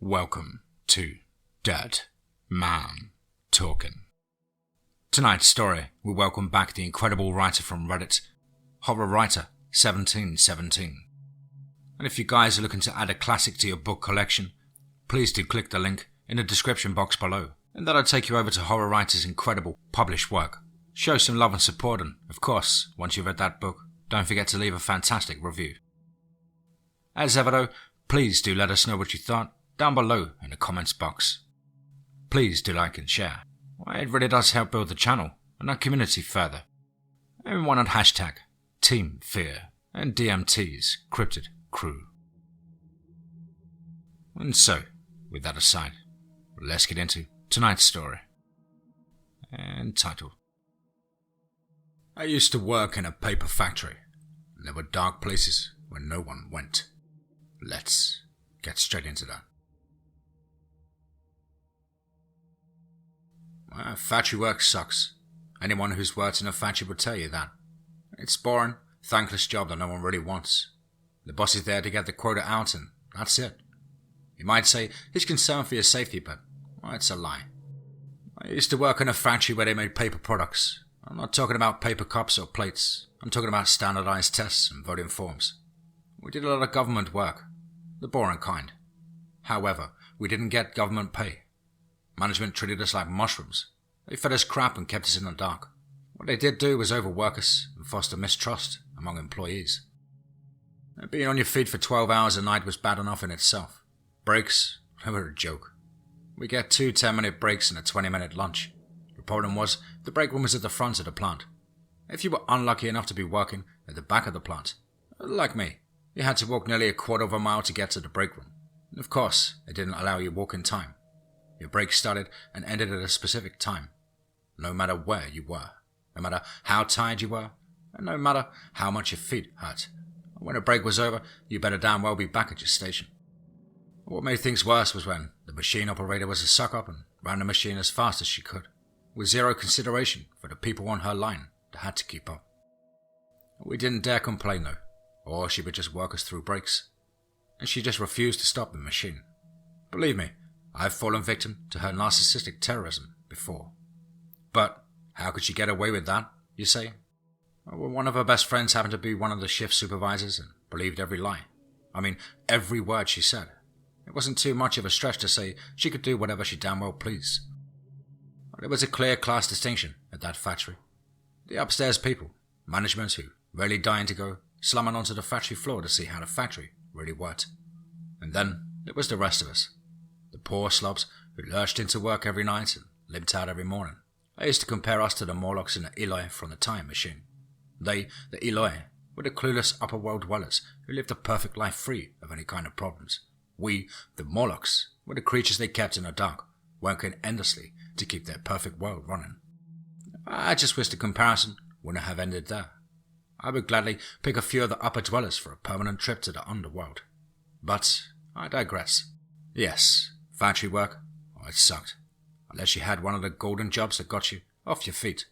Welcome to Dead Man Talking. Tonight's story, we welcome back the incredible writer from Reddit, Horror Writer 1717. And if you guys are looking to add a classic to your book collection, please do click the link in the description box below, and that'll take you over to Horror Writer's incredible published work. Show some love and support, and of course, once you've read that book, don't forget to leave a fantastic review. As ever though, please do let us know what you thought down below in the comments box. Please do like and share. It really does help build the channel and our community further. And why not hashtag TeamFEAR and DMT's Cryptid Crew. And so, with that aside, let's get into tonight's story. And title. I used to work in a paper factory. There were dark places where no one went. Let's get straight into that. Factory work sucks. Anyone who's worked in a factory would tell you that. It's boring, thankless job that no one really wants. The boss is there to get the quota out and that's it. You might say he's concerned for your safety, but it's a lie. I used to work in a factory where they made paper products. I'm not talking about paper cups or plates. I'm talking about standardized tests and voting forms. We did a lot of government work, the boring kind. However, we didn't get government pay. Management treated us like mushrooms. They fed us crap and kept us in the dark. What they did do was overwork us and foster mistrust among employees. Being on your feet for 12 hours a night was bad enough in itself. Breaks, they were a joke. We get 2 10-minute breaks and a 20-minute lunch. The problem was, the break room was at the front of the plant. If you were unlucky enough to be working at the back of the plant, like me, you had to walk nearly a quarter of a mile to get to the break room. And of course, it didn't allow you walk in time. Your break started and ended at a specific time. No matter where you were, no matter how tired you were, and no matter how much your feet hurt. When a break was over, you better damn well be back at your station. What made things worse was when the machine operator was a suck-up and ran the machine as fast as she could, with zero consideration for the people on her line that had to keep up. We didn't dare complain though, or she would just work us through breaks. And she just refused to stop the machine. Believe me, I've fallen victim to her narcissistic terrorism before. But how could she get away with that, you say? Well, one of her best friends happened to be one of the shift supervisors and believed every lie. I mean, every word she said. It wasn't too much of a stretch to say she could do whatever she damn well pleased. There was a clear class distinction at that factory. The upstairs people, management who rarely dying to go slumming onto the factory floor to see how the factory really worked. And then there was the rest of us. The poor slobs who lurched into work every night and limped out every morning. I used to compare us to the Morlocks and the Eloi from the time machine. They, the Eloi, were the clueless upper world dwellers who lived a perfect life free of any kind of problems. We, the Morlocks, were the creatures they kept in the dark, working endlessly to keep their perfect world running. I just wish the comparison wouldn't have ended there. I would gladly pick a few of the upper dwellers for a permanent trip to the underworld. But I digress. Yes, factory work, it sucked. Unless you had one of the golden jobs that got you off your feet.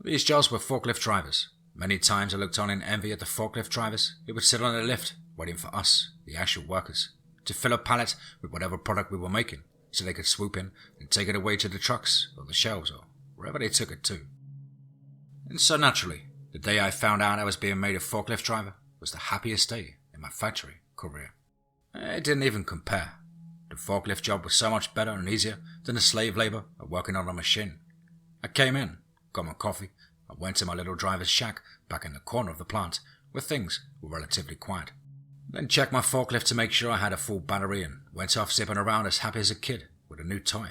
These jobs were forklift drivers. Many times I looked on in envy at the forklift drivers who would sit on the lift waiting for us, the actual workers, to fill a pallet with whatever product we were making so they could swoop in and take it away to the trucks or the shelves or wherever they took it to. And so naturally, the day I found out I was being made a forklift driver was the happiest day in my factory career. It didn't even compare. The forklift job was so much better and easier than the slave labor of working on a machine. I came in, got my coffee, and went to my little driver's shack back in the corner of the plant where things were relatively quiet. Then checked my forklift to make sure I had a full battery and went off zipping around as happy as a kid with a new toy.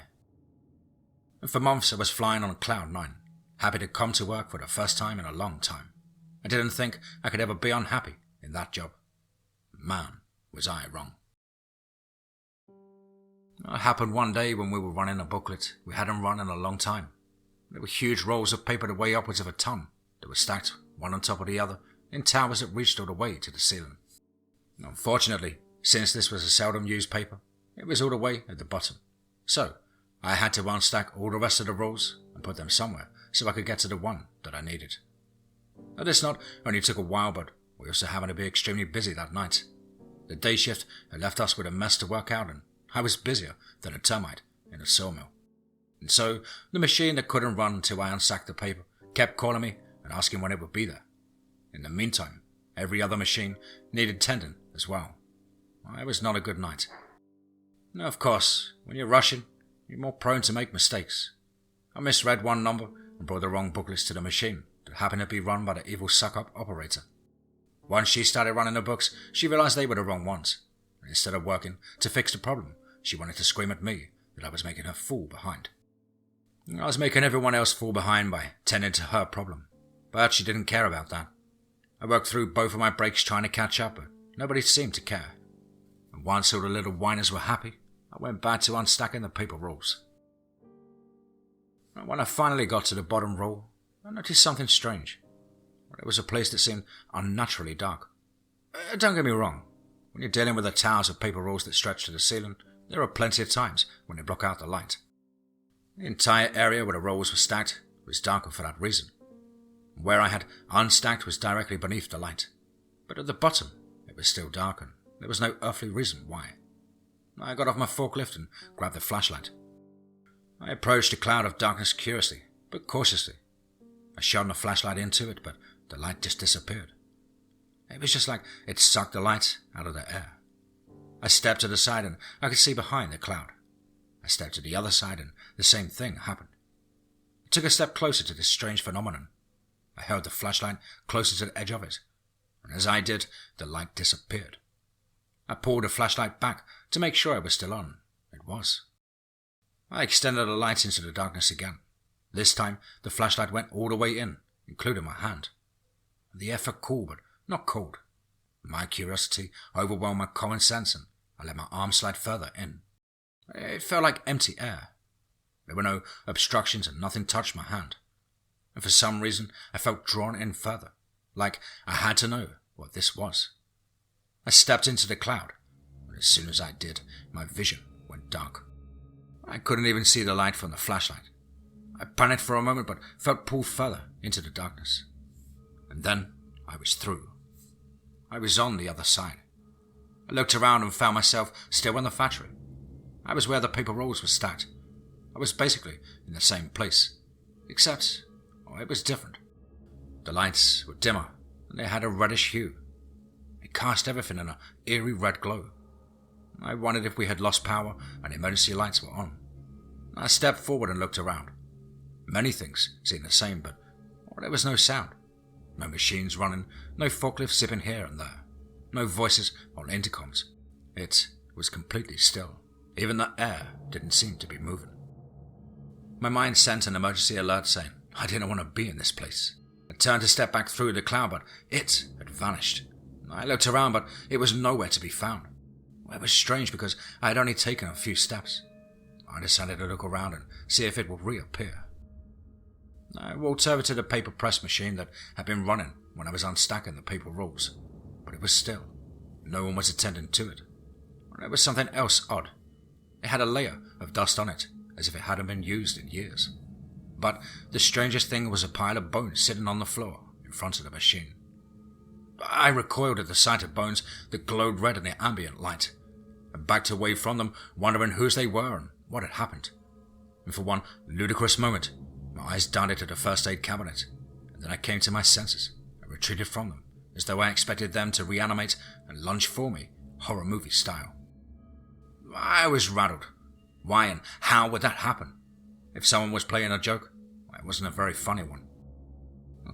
And for months I was flying on cloud 9, happy to come to work for the first time in a long time. I didn't think I could ever be unhappy in that job. Man, was I wrong. It happened one day when we were running a booklet we hadn't run in a long time. There were huge rolls of paper that weighed upwards of a ton that were stacked one on top of the other in towers that reached all the way to the ceiling. Unfortunately, since this was a seldom used paper, it was all the way at the bottom. So, I had to unstack all the rest of the rolls and put them somewhere so I could get to the one that I needed. Now, this not only took a while, but we also happened to be extremely busy that night. The day shift had left us with a mess to work out, and I was busier than a termite in a sawmill. And so the machine that couldn't run until I unsacked the paper kept calling me and asking when it would be there. In the meantime, every other machine needed tending as well. It was not a good night. Now, of course, when you're rushing, you're more prone to make mistakes. I misread one number and brought the wrong booklets to the machine that happened to be run by the evil suck-up operator. Once she started running the books, she realized they were the wrong ones. And instead of working to fix the problem, she wanted to scream at me that I was making her fall behind. I was making everyone else fall behind by tending to her problem, but she didn't care about that. I worked through both of my breaks trying to catch up, but nobody seemed to care. And once all the little whiners were happy, I went back to unstacking the paper rolls. When I finally got to the bottom roll, I noticed something strange. It was a place that seemed unnaturally dark. Don't get me wrong, when you're dealing with the towers of paper rolls that stretch to the ceiling, there are plenty of times when they block out the light. The entire area where the rolls were stacked was darker for that reason. Where I had unstacked was directly beneath the light, but at the bottom it was still dark and there was no earthly reason why. I got off my forklift and grabbed the flashlight. I approached the cloud of darkness curiously, but cautiously. I shone the flashlight into it, but the light just disappeared. It was just like it sucked the light out of the air. I stepped to the side and I could see behind the cloud. I stepped to the other side and the same thing happened. I took a step closer to this strange phenomenon. I held the flashlight closer to the edge of it, and as I did, the light disappeared. I pulled the flashlight back to make sure it was still on. It was. I extended the light into the darkness again. This time, the flashlight went all the way in, including my hand. The air felt cool, but not cold. My curiosity overwhelmed my common sense, and I let my arm slide further in. It felt like empty air. There were no obstructions and nothing touched my hand. And for some reason, I felt drawn in further, like I had to know what this was. I stepped into the cloud, and as soon as I did, my vision went dark. I couldn't even see the light from the flashlight. I panicked for a moment, but felt pulled further into the darkness. And then I was through. I was on the other side. I looked around and found myself still in the factory. I was where the paper rolls were stacked. I was basically in the same place, except it was different. The lights were dimmer, and they had a reddish hue. It cast everything in an eerie red glow. I wondered if we had lost power and emergency lights were on. I stepped forward and looked around. Many things seemed the same, but there was no sound. No machines running, no forklifts zipping here and there, no voices on intercoms. It was completely still. Even the air didn't seem to be moving. My mind sent an emergency alert saying I didn't want to be in this place. I turned to step back through the cloud, but it had vanished. I looked around, but it was nowhere to be found. It was strange because I had only taken a few steps. I decided to look around and see if it would reappear. I walked over to the paper press machine that had been running when I was unstacking the paper rolls, but it was still. No one was attending to it. There was something else odd. It had a layer of dust on it, as if it hadn't been used in years. But the strangest thing was a pile of bones sitting on the floor in front of the machine. I recoiled at the sight of bones that glowed red in the ambient light, and backed away from them, wondering whose they were and what had happened. And for one ludicrous moment, my eyes darted to the first aid cabinet, and then I came to my senses and retreated from them, as though I expected them to reanimate and lunge for me, horror movie style. I was rattled. Why and how would that happen? If someone was playing a joke, it wasn't a very funny one.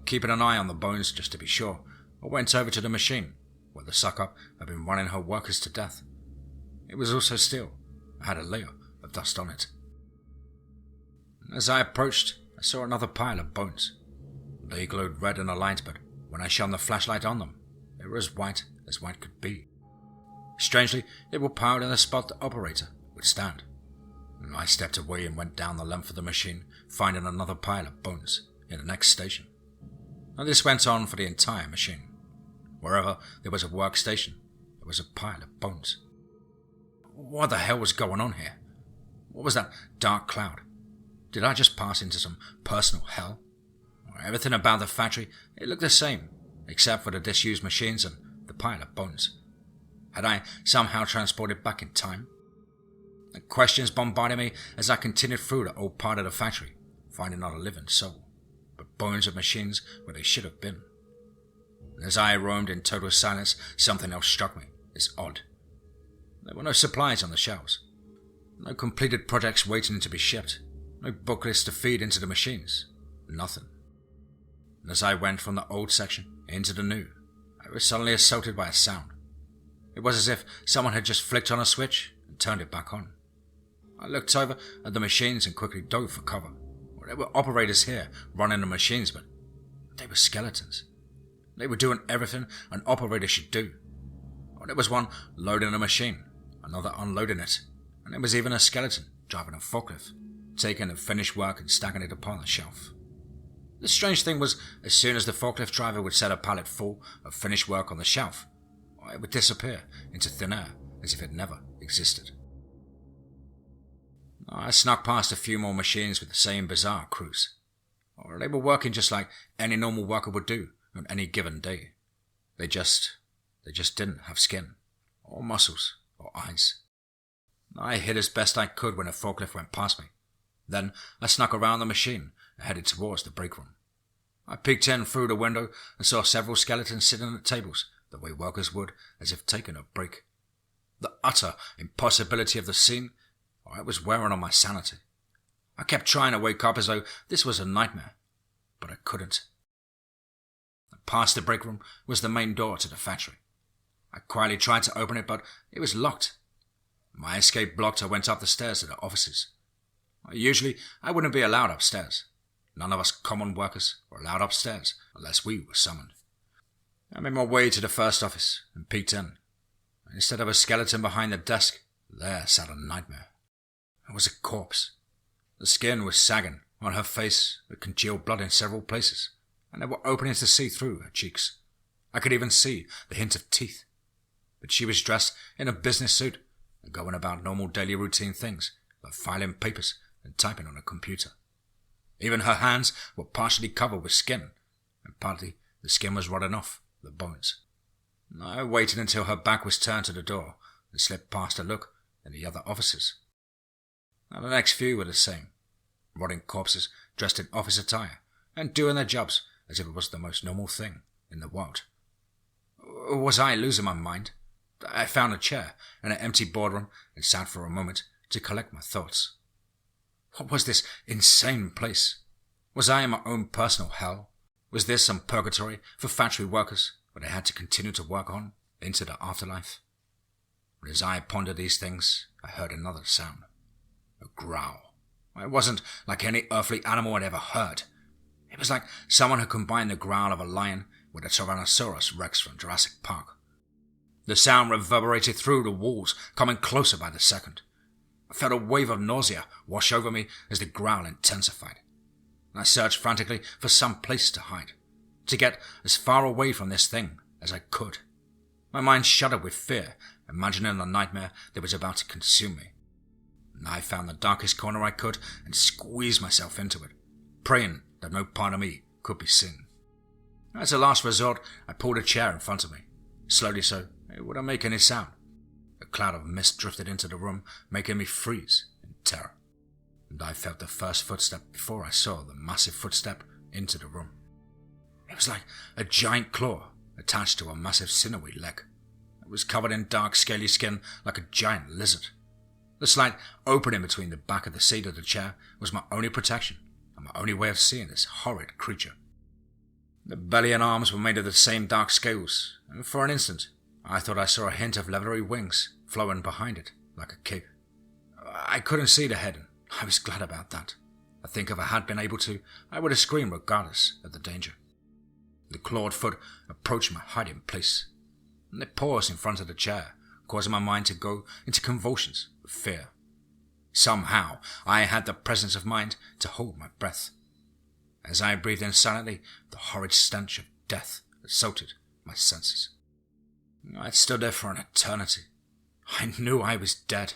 Keeping an eye on the bones just to be sure, I went over to the machine, where the suck-up had been running her workers to death. It was also still. I had a layer of dust on it. As I approached, I saw another pile of bones. They glowed red in the light, but when I shone the flashlight on them, they were as white could be. Strangely, they were piled in the spot the operator would stand. I stepped away and went down the length of the machine, finding another pile of bones in the next station. And this went on for the entire machine. Wherever there was a workstation, there was a pile of bones. What the hell was going on here? What was that dark cloud? Did I just pass into some personal hell? Everything about the factory, it looked the same, except for the disused machines and the pile of bones. Had I somehow transported back in time? The questions bombarded me as I continued through the old part of the factory, finding not a living soul, but bones of machines where they should have been. As I roamed in total silence, something else struck me as odd. There were no supplies on the shelves, no completed projects waiting to be shipped, no booklets to feed into the machines, nothing. And as I went from the old section into the new, I was suddenly assaulted by a sound. It was as if someone had just flicked on a switch and turned it back on. I looked over at the machines and quickly dove for cover. There were operators here running the machines, but they were skeletons. They were doing everything an operator should do. There was one loading a machine, another unloading it, and there was even a skeleton driving a forklift, taking the finished work and stacking it upon the shelf. The strange thing was, as soon as the forklift driver would set a pallet full of finished work on the shelf, it would disappear into thin air as if it never existed. I snuck past a few more machines with the same bizarre crews. They were working just like any normal worker would do on any given day. They just didn't have skin, or muscles, or eyes. I hid as best I could when a forklift went past me. Then I snuck around the machine and headed towards the break room. I peeked in through the window and saw several skeletons sitting at tables the way workers would, as if taking a break. The utter impossibility of the scene, it was wearing on my sanity. I kept trying to wake up as though this was a nightmare, but I couldn't. Past the break room was the main door to the factory. I quietly tried to open it, but it was locked. My escape blocked, I went up the stairs to the offices. Usually, I wouldn't be allowed upstairs. None of us common workers were allowed upstairs unless we were summoned. I made my way to the first office and peeked in. Instead of a skeleton behind the desk, there sat a nightmare. It was a corpse. The skin was sagging. On her face, with congealed blood in several places, and there were openings to see through her cheeks. I could even see the hint of teeth. But she was dressed in a business suit and going about normal daily routine things, like filing papers and typing on a computer. Even her hands were partially covered with skin, and partly the skin was rotting off the bones. I waited until her back was turned to the door and slipped past a look in the other offices. Now the next few were the same. Rotting corpses dressed in office attire and doing their jobs as if it was the most normal thing in the world. Was I losing my mind? I found a chair in an empty boardroom and sat for a moment to collect my thoughts. What was this insane place? Was I in my own personal hell? Was this some purgatory for factory workers where they had to continue to work on into the afterlife? But as I pondered these things, I heard another sound. A growl. It wasn't like any earthly animal I'd ever heard. It was like someone had combined the growl of a lion with a Tyrannosaurus Rex from Jurassic Park. The sound reverberated through the walls, coming closer by the second. I felt a wave of nausea wash over me as the growl intensified. I searched frantically for some place to hide, to get as far away from this thing as I could. My mind shuddered with fear, imagining the nightmare that was about to consume me. I found the darkest corner I could and squeezed myself into it, praying that no part of me could be seen. As a last resort, I pulled a chair in front of me, slowly so it wouldn't make any sound. A cloud of mist drifted into the room, making me freeze in terror. And I felt the first footstep before I saw the massive footstep into the room. It was like a giant claw attached to a massive sinewy leg. It was covered in dark scaly skin like a giant lizard. The slight opening between the back of the seat of the chair was my only protection and my only way of seeing this horrid creature. The belly and arms were made of the same dark scales, and for an instant I thought I saw a hint of leathery wings flowing behind it like a cape. I couldn't see the head, and I was glad about that. I think if I had been able to, I would have screamed regardless of the danger. The clawed foot approached my hiding place, and it paused in front of the chair, causing my mind to go into convulsions of fear. Somehow, I had the presence of mind to hold my breath. As I breathed in silently, the horrid stench of death assaulted my senses. I stood there for an eternity. I knew I was dead.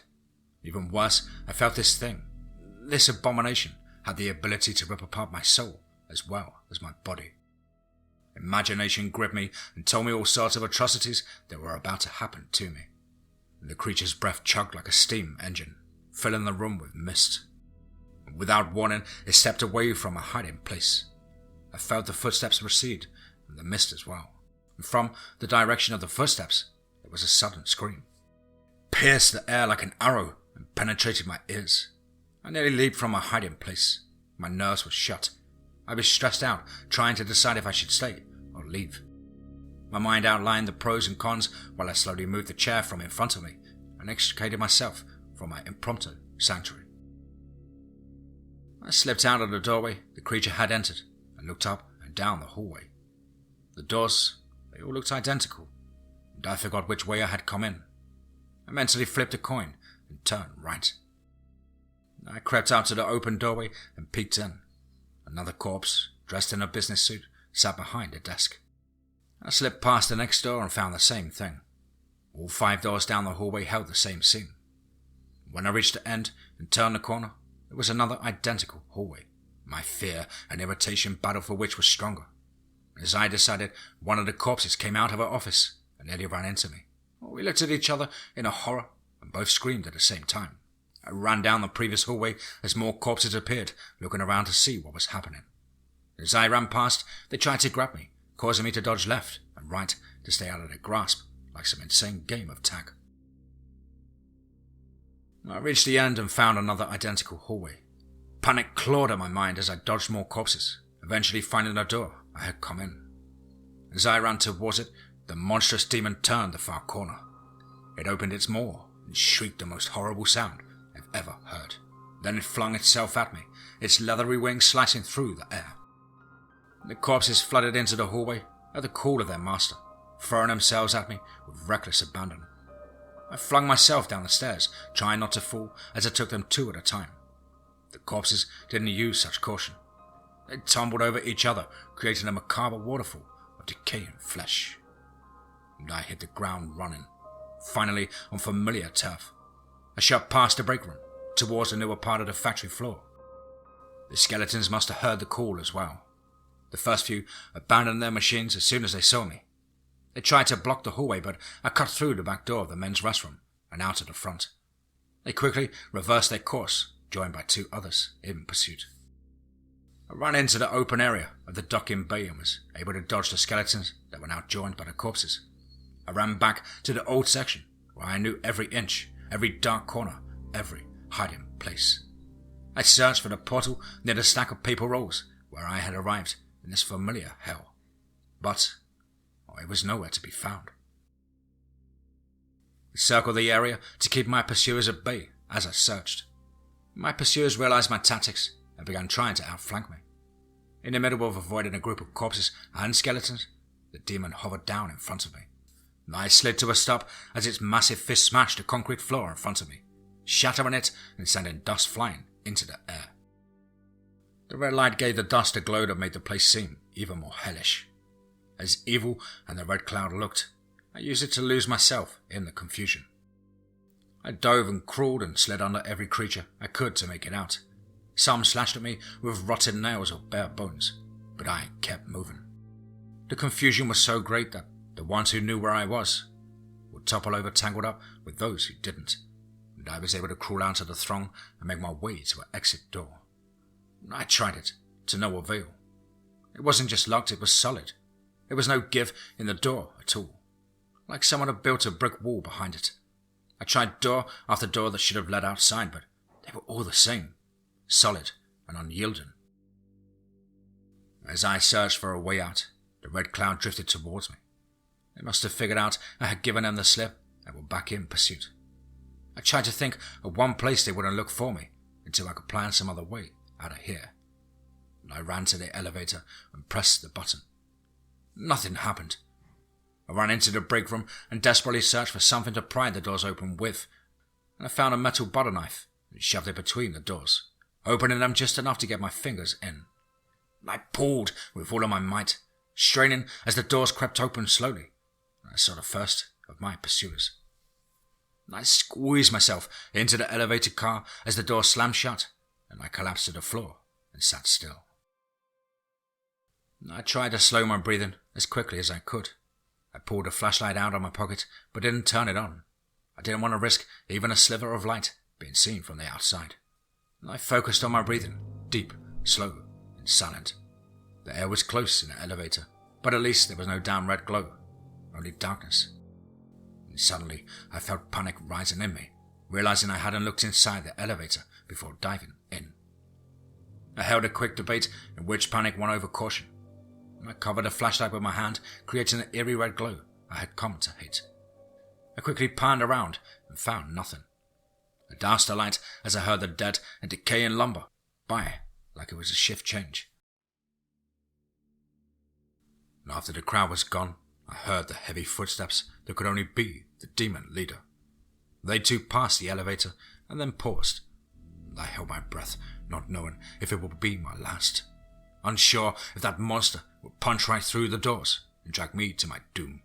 Even worse, I felt this thing, this abomination, had the ability to rip apart my soul as well as my body. Imagination gripped me and told me all sorts of atrocities that were about to happen to me. The creature's breath chugged like a steam engine, filling the room with mist. Without warning, it stepped away from a hiding place. I felt the footsteps recede, and the mist as well. And from the direction of the footsteps, there was a sudden scream. Pierced the air like an arrow and penetrated my ears. I nearly leaped from my hiding place. My nerves were shut. I was stressed out, trying to decide if I should stay or leave. My mind outlined the pros and cons while I slowly moved the chair from in front of me and extricated myself from my impromptu sanctuary. I slipped out of the doorway the creature had entered and looked up and down the hallway. The doors, they all looked identical, and I forgot which way I had come in. I mentally flipped a coin and turned right. I crept out to the open doorway and peeked in. Another corpse, dressed in a business suit, sat behind a desk. I slipped past the next door and found the same thing. All 5 doors down the hallway held the same scene. When I reached the end and turned the corner, it was another identical hallway. My fear and irritation battled for which was stronger. As I decided, one of the corpses came out of her office and nearly ran into me. We looked at each other in a horror and both screamed at the same time. I ran down the previous hallway as more corpses appeared, looking around to see what was happening. As I ran past, they tried to grab me, causing me to dodge left and right to stay out of their grasp, like some insane game of tag. I reached the end and found another identical hallway. Panic clawed at my mind as I dodged more corpses, eventually finding a door I had come in. As I ran towards it, the monstrous demon turned the far corner. It opened its maw and shrieked the most horrible sound I've ever heard. Then it flung itself at me, its leathery wings slicing through the air. The corpses flooded into the hallway at the call of their master, throwing themselves at me with reckless abandon. I flung myself down the stairs, trying not to fall as I took them 2 at a time. The corpses didn't use such caution. They tumbled over each other, creating a macabre waterfall of decaying flesh. And I hit the ground running, finally on familiar turf. I shot past the break room, towards the newer part of the factory floor. The skeletons must have heard the call as well. The first few abandoned their machines as soon as they saw me. They tried to block the hallway, but I cut through the back door of the men's restroom and out of the front. They quickly reversed their course, joined by 2 others in pursuit. I ran into the open area of the docking bay and was able to dodge the skeletons that were now joined by the corpses. I ran back to the old section, where I knew every inch, every dark corner, every hiding place. I searched for the portal near the stack of paper rolls where I had arrived in this familiar hell, but it was nowhere to be found. I circled the area to keep my pursuers at bay as I searched. My pursuers realized my tactics and began trying to outflank me. In the middle of avoiding a group of corpses and skeletons, the demon hovered down in front of me. I slid to a stop as its massive fist smashed the concrete floor in front of me, shattering it and sending dust flying into the air. The red light gave the dust a glow that made the place seem even more hellish. As evil and the red cloud looked, I used it to lose myself in the confusion. I dove and crawled and slid under every creature I could to make it out. Some slashed at me with rotten nails or bare bones, but I kept moving. The confusion was so great that the ones who knew where I was would topple over tangled up with those who didn't, and I was able to crawl out of the throng and make my way to an exit door. I tried it, to no avail. It wasn't just locked, it was solid. There was no give in the door at all, like someone had built a brick wall behind it. I tried door after door that should have led outside, but they were all the same, solid and unyielding. As I searched for a way out, the red cloud drifted towards me. They must have figured out I had given them the slip and were back in pursuit. I tried to think of one place they wouldn't look for me until I could plan some other way out of here. And I ran to the elevator and pressed the button. Nothing happened. I ran into the break room and desperately searched for something to pry the doors open with, and I found a metal butter knife and shoved it between the doors, opening them just enough to get my fingers in. I pulled with all of my might, straining as the doors crept open slowly, and I saw the first of my pursuers. I squeezed myself into the elevator car as the door slammed shut, and I collapsed to the floor and sat still. I tried to slow my breathing as quickly as I could. I pulled a flashlight out of my pocket, but didn't turn it on. I didn't want to risk even a sliver of light being seen from the outside. I focused on my breathing, deep, slow, and silent. The air was close in the elevator, but at least there was no damn red glow, only darkness. And suddenly, I felt panic rising in me, realizing I hadn't looked inside the elevator before diving in. I held a quick debate in which panic won over caution. I covered a flashlight with my hand, creating the eerie red glow I had come to hate. I quickly panned around and found nothing. I doused the light as I heard the dead and decaying lumber by like it was a shift change. And after the crowd was gone, I heard the heavy footsteps that could only be the demon leader. They too passed the elevator and then paused. I held my breath, not knowing if it would be my last. Unsure if that monster would punch right through the doors and drag me to my doom.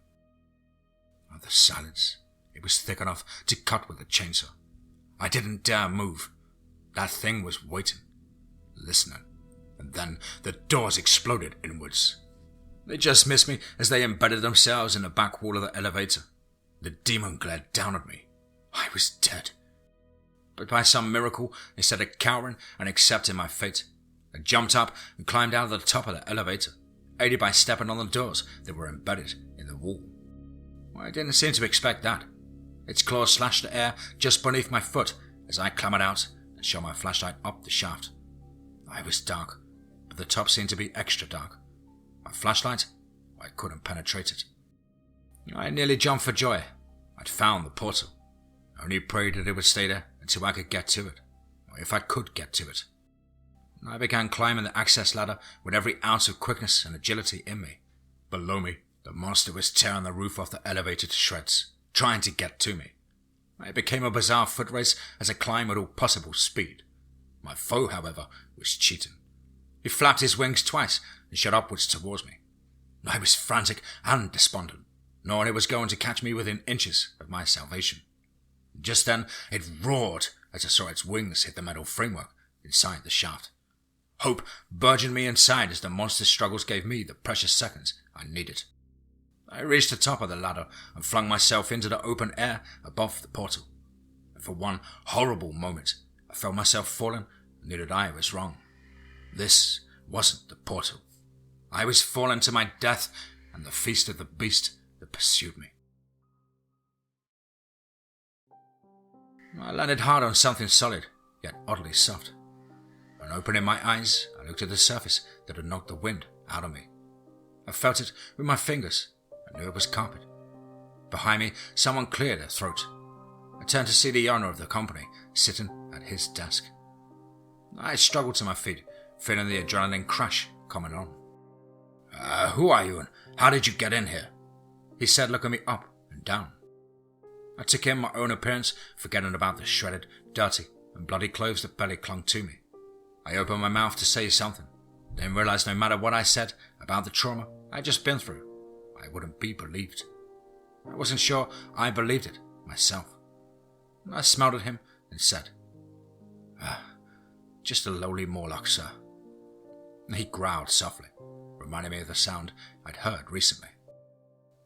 And the silence, it was thick enough to cut with a chainsaw. I didn't dare move. That thing was waiting, listening, and then the doors exploded inwards. They just missed me as they embedded themselves in the back wall of the elevator. The demon glared down at me. I was dead. But by some miracle, instead of cowering and accepting my fate, I jumped up and climbed out of the top of the elevator, aided by stepping on the doors that were embedded in the wall. I didn't seem to expect that. Its claws slashed the air just beneath my foot as I clambered out and shone my flashlight up the shaft. I was dark, but the top seemed to be extra dark. My flashlight, I couldn't penetrate it. I nearly jumped for joy. I'd found the portal. I only prayed that it would stay there until I could get to it, or if I could get to it. I began climbing the access ladder with every ounce of quickness and agility in me. Below me, the monster was tearing the roof off the elevator to shreds, trying to get to me. It became a bizarre foot race as I climbed at all possible speed. My foe, however, was cheating. He flapped his wings twice and shot upwards towards me. I was frantic and despondent, knowing it was going to catch me within inches of my salvation. Just then, it roared as I saw its wings hit the metal framework inside the shaft. Hope burgeoned me inside as the monster's struggles gave me the precious seconds I needed. I reached the top of the ladder and flung myself into the open air above the portal. And for one horrible moment, I felt myself falling and knew that I was wrong. This wasn't the portal. I was falling to my death and the feast of the beast that pursued me. I landed hard on something solid, yet oddly soft. On opening my eyes, I looked at the surface that had knocked the wind out of me. I felt it with my fingers. I knew it was carpet. Behind me, someone cleared their throat. I turned to see the owner of the company sitting at his desk. I struggled to my feet, feeling the adrenaline crash coming on. Who are you and how did you get in here? He said, looking me up and down. I took in my own appearance, forgetting about the shredded, dirty, and bloody clothes that barely clung to me. I opened my mouth to say something, then realized no matter what I said about the trauma I'd just been through, I wouldn't be believed. I wasn't sure I believed it myself. I smiled at him and said, just a lowly Morlock, sir. He growled softly, reminding me of the sound I'd heard recently.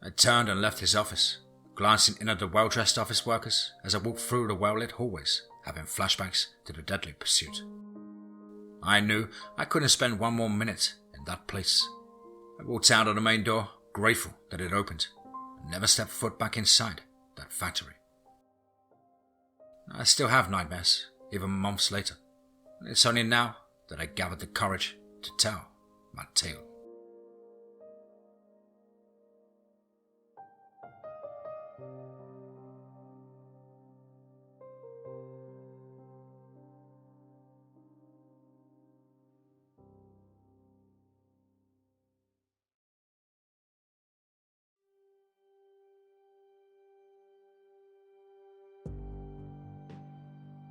I turned and left his office, glancing in at the well-dressed office workers as I walked through the well-lit hallways, having flashbacks to the deadly pursuit. I knew I couldn't spend one more minute in that place. I walked out of the main door, grateful that it opened, and never stepped foot back inside that factory. I still have nightmares, even months later. It's only now that I gathered the courage to tell my tale.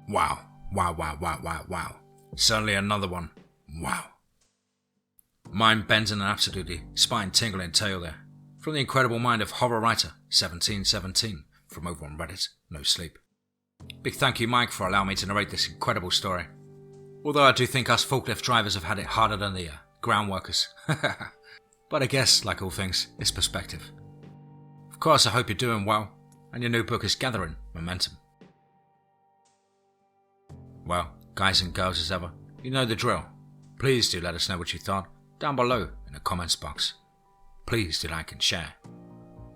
Wow. Certainly another one. Wow. Mind-bending and absolutely spine-tingling tale there. From the incredible mind of horror writer 1717 from over on Reddit, No Sleep. Big thank you, Mike, for allowing me to narrate this incredible story. Although I do think us forklift drivers have had it harder than the ground workers. But I guess, like all things, it's perspective. Of course, I hope you're doing well, and your new book is gathering momentum. Well, guys and girls as ever, you know the drill. Please do let us know what you thought down below in the comments box. Please do like and share.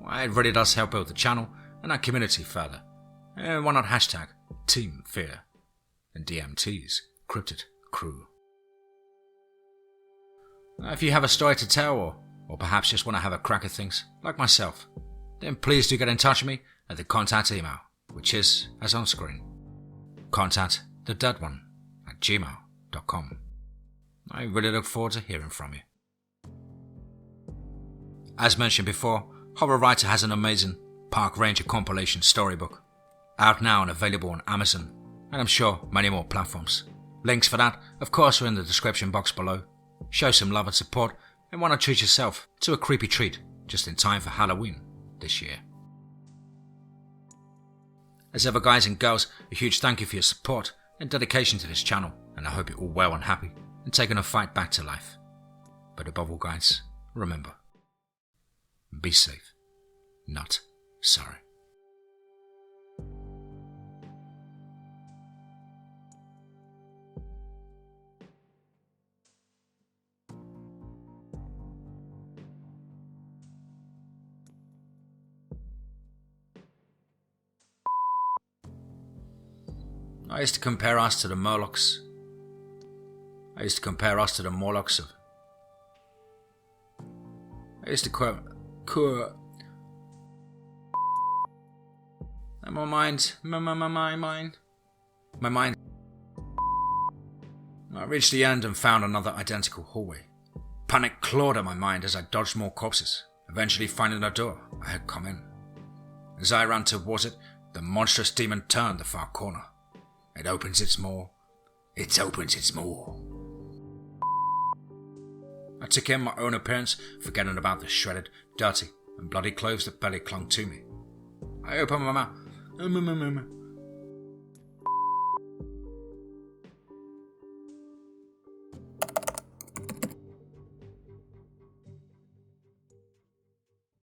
It really does help build the channel and our community further. And why not hashtag TeamFEAR and DMT's Cryptid Crew. If you have a story to tell or perhaps just want to have a crack at things, like myself, then please do get in touch with me at the contact email, which is, as on screen, contactthedeadone@gmail.com. I really look forward to hearing from you. As mentioned before, Horror Writer has an amazing Park Ranger compilation storybook, out now and available on Amazon, and I'm sure many more platforms. Links for that, of course, are in the description box below. Show some love and support, and why not treat yourself to a creepy treat just in time for Halloween this year. As ever, guys and girls, a huge thank you for your support and dedication to this channel, and I hope you're all well and happy and taking a fight back to life. But above all, guys, remember, be safe, not sorry. I used to compare us to the Morlocks. I used to compare us to the Morlocks of... I used to quote... And my mind... My mind... I reached the end and found another identical hallway. Panic clawed at my mind as I dodged more corpses, eventually finding a door I had come in. As I ran towards it, the monstrous demon turned the far corner. It opens its maw. It opens its maw. I took in my own appearance, forgetting about the shredded, dirty, and bloody clothes that barely clung to me. I opened my mouth.